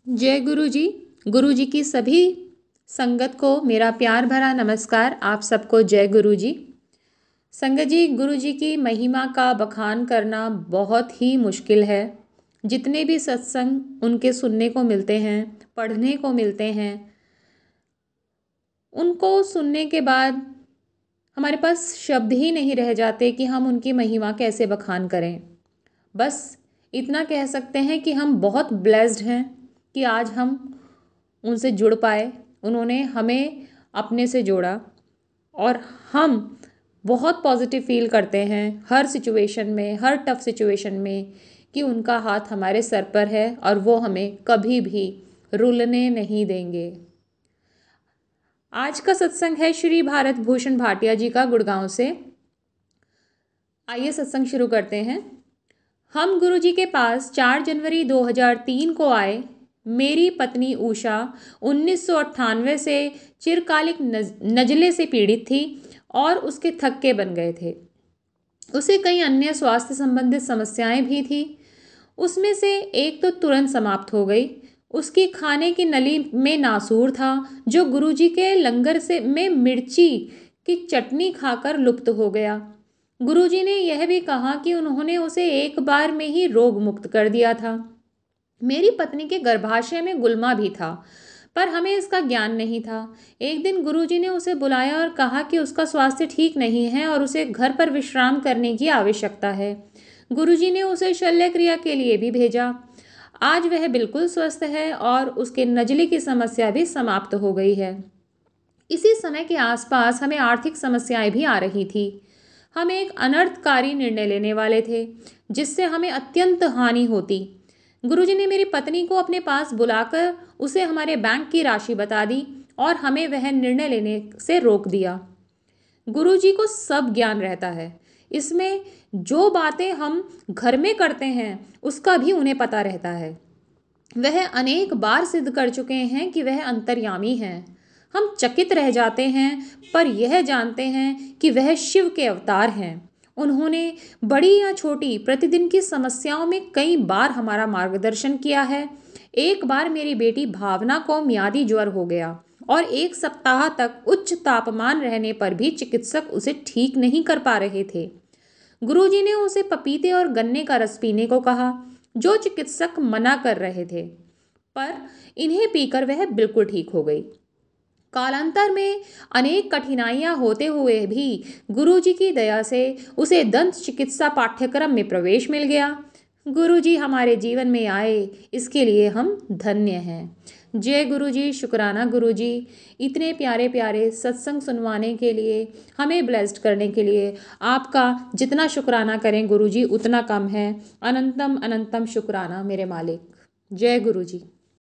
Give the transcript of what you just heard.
जय गुरु जी। गुरु जी की सभी संगत को मेरा प्यार भरा नमस्कार। आप सबको जय गुरु जी। संगत जी, गुरु जी की महिमा का बखान करना बहुत ही मुश्किल है। जितने भी सत्संग उनके सुनने को मिलते हैं, पढ़ने को मिलते हैं, उनको सुनने के बाद हमारे पास शब्द ही नहीं रह जाते कि हम उनकी महिमा कैसे बखान करें। बस इतना कह सकते हैं कि हम बहुत ब्लेस्ड हैं कि आज हम उनसे जुड़ पाए। उन्होंने हमें अपने से जोड़ा और हम बहुत पॉजिटिव फील करते हैं हर सिचुएशन में, हर टफ सिचुएशन में, कि उनका हाथ हमारे सर पर है और वो हमें कभी भी रुलने नहीं देंगे। आज का सत्संग है श्री भारत भूषण भाटिया जी का, गुड़गांव से। आइए सत्संग शुरू करते हैं। हम गुरु जी के पास 4 जनवरी 2003 को आए। मेरी पत्नी उषा 1998 से चिरकालिक नज़ले से पीड़ित थी और उसके थक्के बन गए थे। उसे कई अन्य स्वास्थ्य संबंधित समस्याएं भी थी। उसमें से एक तो तुरंत समाप्त हो गई। उसकी खाने की नली में नासूर था, जो गुरुजी के लंगर से में मिर्ची की चटनी खाकर लुप्त हो गया। गुरुजी ने यह भी कहा कि उन्होंने उसे एक बार में ही रोग मुक्त कर दिया था। मेरी पत्नी के गर्भाशय में गुल्मा भी था, पर हमें इसका ज्ञान नहीं था। एक दिन गुरुजी ने उसे बुलाया और कहा कि उसका स्वास्थ्य ठीक नहीं है और उसे घर पर विश्राम करने की आवश्यकता है। गुरुजी ने उसे शल्य क्रिया के लिए भी भेजा। आज वह बिल्कुल स्वस्थ है और उसके नजले की समस्या भी समाप्त हो गई है। इसी समय के आसपास हमें आर्थिक समस्याएं भी आ रही थी। हम एक अनर्थकारी निर्णय लेने वाले थे, जिससे हमें अत्यंत हानि होती। गुरुजी ने मेरी पत्नी को अपने पास बुलाकर उसे हमारे बैंक की राशि बता दी और हमें वह निर्णय लेने से रोक दिया। गुरुजी को सब ज्ञान रहता है। इसमें जो बातें हम घर में करते हैं उसका भी उन्हें पता रहता है। वह अनेक बार सिद्ध कर चुके हैं कि वह अंतर्यामी हैं। हम चकित रह जाते हैं, पर यह जानते हैं कि वह शिव के अवतार हैं। उन्होंने बड़ी या छोटी प्रतिदिन की समस्याओं में कई बार हमारा मार्गदर्शन किया है। एक बार मेरी बेटी भावना को मियादी ज्वर हो गया और 1 सप्ताह तक उच्च तापमान रहने पर भी चिकित्सक उसे ठीक नहीं कर पा रहे थे। गुरुजी ने उसे पपीते और गन्ने का रस पीने को कहा, जो चिकित्सक मना कर रहे थे, पर इन्हें पीकर वह बिल्कुल ठीक हो गई। कालांतर में अनेक कठिनाइयां होते हुए भी गुरुजी की दया से उसे दंत चिकित्सा पाठ्यक्रम में प्रवेश मिल गया। गुरुजी हमारे जीवन में आए, इसके लिए हम धन्य हैं। जय गुरुजी। शुक्राना गुरुजी, इतने प्यारे प्यारे सत्संग सुनवाने के लिए, हमें ब्लेस्ड करने के लिए। आपका जितना शुक्राना करें गुरुजी उतना कम है। अनंतम अनंतम शुक्राना मेरे मालिक। जय गुरुजी।